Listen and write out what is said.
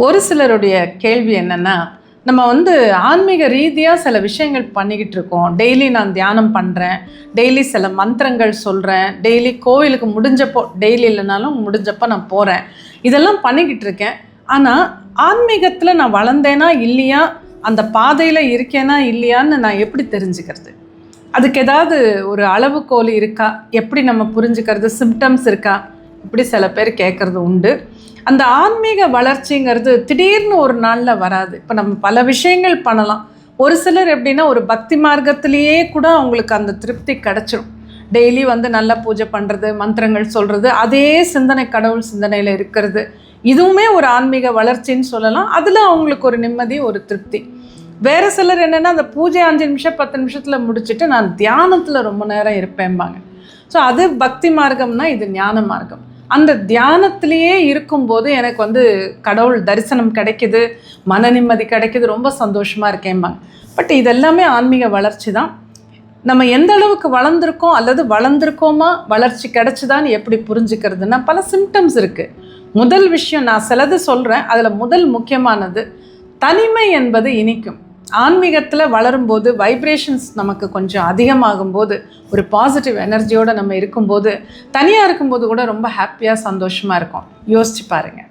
ஒரு சிலருடைய கேள்வி என்னென்னா, நம்ம ஆன்மீக ரீதியாக சில விஷயங்கள் பண்ணிக்கிட்டு இருக்கோம். டெய்லி நான் தியானம் பண்ணுறேன், டெய்லி சில மந்திரங்கள் சொல்கிறேன், டெய்லி கோவிலுக்கு முடிஞ்சப்போ, டெய்லி இல்லைனாலும் முடிஞ்சப்போ நான் போகிறேன், இதெல்லாம் பண்ணிக்கிட்டு இருக்கேன். ஆனால் ஆன்மீகத்தில் நான் வளர்ந்தேனா இல்லையா, அந்த பாதையில் இருக்கேனா இல்லையான்னு நான் எப்படி தெரிஞ்சுக்கிறது? அதுக்கு ஏதாவது ஒரு அளவுகோல் இருக்கா? எப்படி நம்ம புரிஞ்சுக்கிறது? சிம்டம்ஸ் இருக்கா? இப்படி சில பேர் கேட்குறது உண்டு. அந்த ஆன்மீக வளர்ச்சிங்கிறது திடீர்னு ஒரு நாளில் வராது. இப்போ நம்ம பல விஷயங்கள் பண்ணலாம். ஒரு சிலர் எப்படின்னா, ஒரு பக்தி மார்க்கத்திலேயே கூட அவங்களுக்கு அந்த திருப்தி கிடச்சிரும். டெய்லி நல்லா பூஜை பண்ணுறது, மந்திரங்கள் சொல்கிறது, அதே சிந்தனை, கடவுள் சிந்தனையில் இருக்கிறது, இதுவுமே ஒரு ஆன்மீக வளர்ச்சின்னு சொல்லலாம். அதில் அவங்களுக்கு ஒரு நிம்மதி, ஒரு திருப்தி. வேறு சிலர் என்னென்னா, அந்த பூஜை 5 நிமிஷம் 10 நிமிஷத்தில் முடிச்சுட்டு நான் தியானத்தில் ரொம்ப நேரம் இருப்பேன்பாங்க. ஸோ அது பக்தி மார்க்கம்னா, இது ஞான மார்க்கம். அந்த தியானத்திலேயே இருக்கும்போது எனக்கு கடவுள் தரிசனம் கிடைக்கிது, மன நிம்மதி கிடைக்கிது, ரொம்ப சந்தோஷமாக இருக்கேன்பாங்க. பட் இதெல்லாமே ஆன்மீக வளர்ச்சி தான். நம்ம எந்த அளவுக்கு வளர்ந்துருக்கோம் அல்லது வளர்ந்துருக்கோமா, வளர்ச்சி கிடைச்சிதான்னு எப்படி புரிஞ்சுக்கிறதுனா, பல சிம்டம்ஸ் இருக்குது. முதல் விஷயம் நான் சிலது சொல்கிறேன், அதில் முதல் முக்கியமானது, தனிமை என்பது இனிக்கும். ஆன்மீகத்தில் வளரும்போது வைப்ரேஷன்ஸ் நமக்கு கொஞ்சம் அதிகமாகும்போது, ஒரு பாசிட்டிவ் எனர்ஜியோடு நம்ம இருக்கும்போது, தனியாக இருக்கும்போது கூட ரொம்ப ஹாப்பியாக சந்தோஷமாக இருக்கும். யோசிச்சு பாருங்கள்.